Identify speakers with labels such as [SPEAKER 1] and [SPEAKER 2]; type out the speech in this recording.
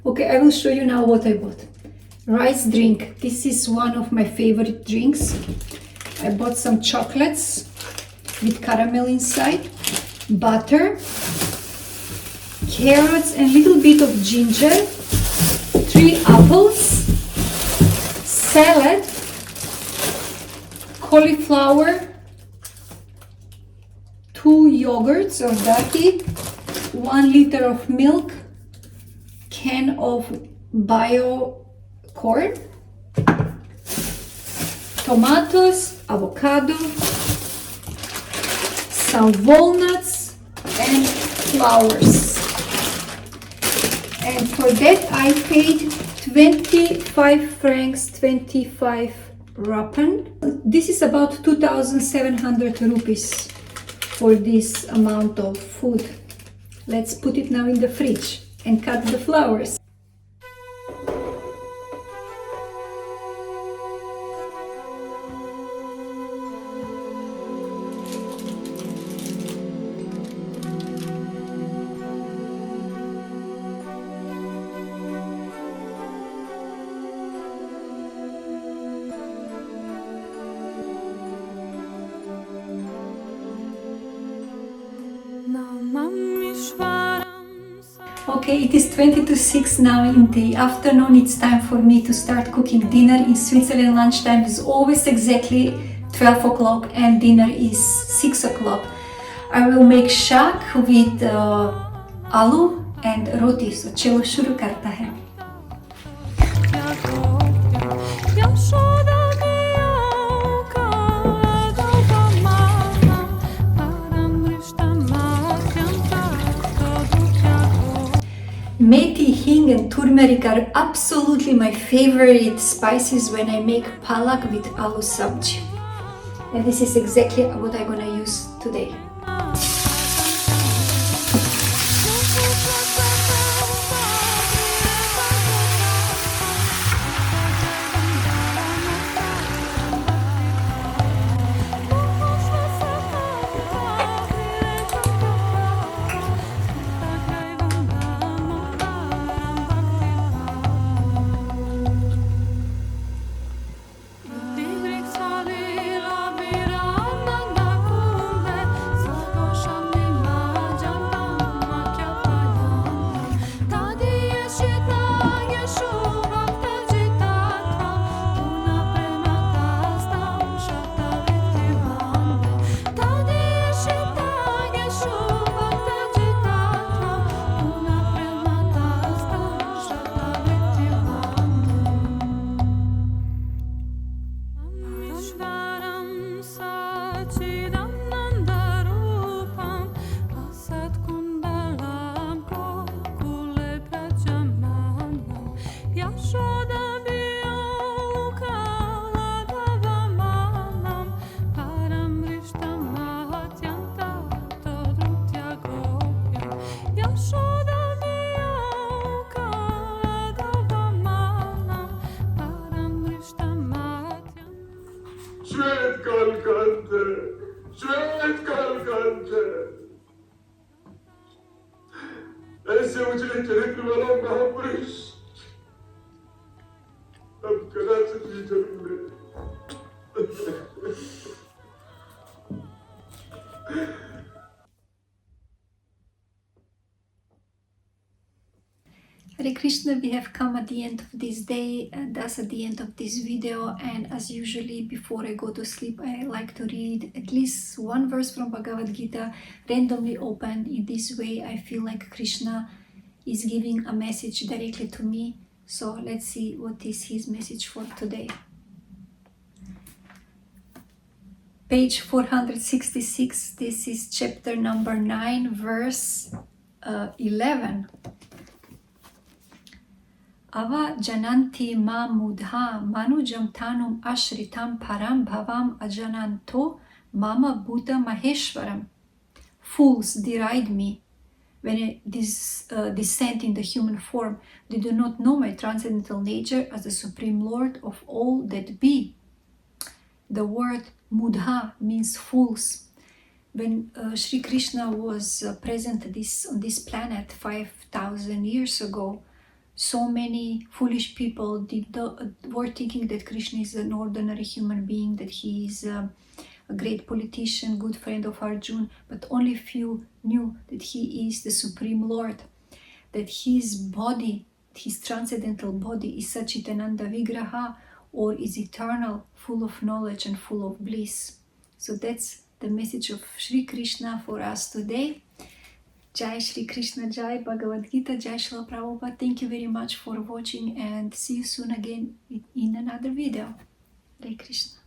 [SPEAKER 1] Okay, I will show you now what I bought. Rice drink. This is one of my favorite drinks. I bought some chocolates with caramel inside, butter, carrots and a little bit of ginger, 3 apples, salad, cauliflower, 2 yogurts or dati, 1 liter of milk, can of bio corn, tomatoes, avocado, some walnuts and flowers. And for that I paid 25 francs 25 rappen. This is about 2,700 rupees for this amount of food. Let's put it now in the fridge and cut the flowers. Okay, it is 20 to 6 now in the afternoon. It's time for me to start cooking dinner. In Switzerland, lunchtime is always exactly 12 o'clock and dinner is 6 o'clock. I will make shak with aloo and roti. So chalo shuru karta hai. Methi, hing and turmeric are absolutely my favorite spices when I make palak with aloo sabji. And this is exactly what I'm gonna use today.
[SPEAKER 2] ऐसे उजले चरित्र वाला महापुरुष अब कदाचित ही जन्मे।
[SPEAKER 1] Hare Krishna, we have come at the end of this day and thus at the end of this video, and as usually before I go to sleep I like to read at least one verse from Bhagavad Gita randomly opened. In this way I feel like Krishna is giving a message directly to me. So let's see what is his message for today. Page 466, this is chapter number 9, verse 11. Ava jananti ma mudha manujam tanum ashritam param bhavam ajananto mama buddha maheshwaram. Fools deride me when I descend in the human form. They do not know my transcendental nature as the Supreme Lord of all that be. The word mudha means fools. When Shree Krishna was present on this planet 5,000 years ago, so many foolish people were thinking that Krishna is an ordinary human being, that he is a great politician, good friend of Arjuna, but only few knew that he is the Supreme Lord, that his body, his transcendental body, is Sachitananda Vigraha, or is eternal, full of knowledge and full of bliss. So that's the message of Shree Krishna for us today. Jai Shree Krishna, Jai Bhagavad Gita, Jai Srila Prabhupada. Thank you very much for watching, and see you soon again in another video. Hare Krishna.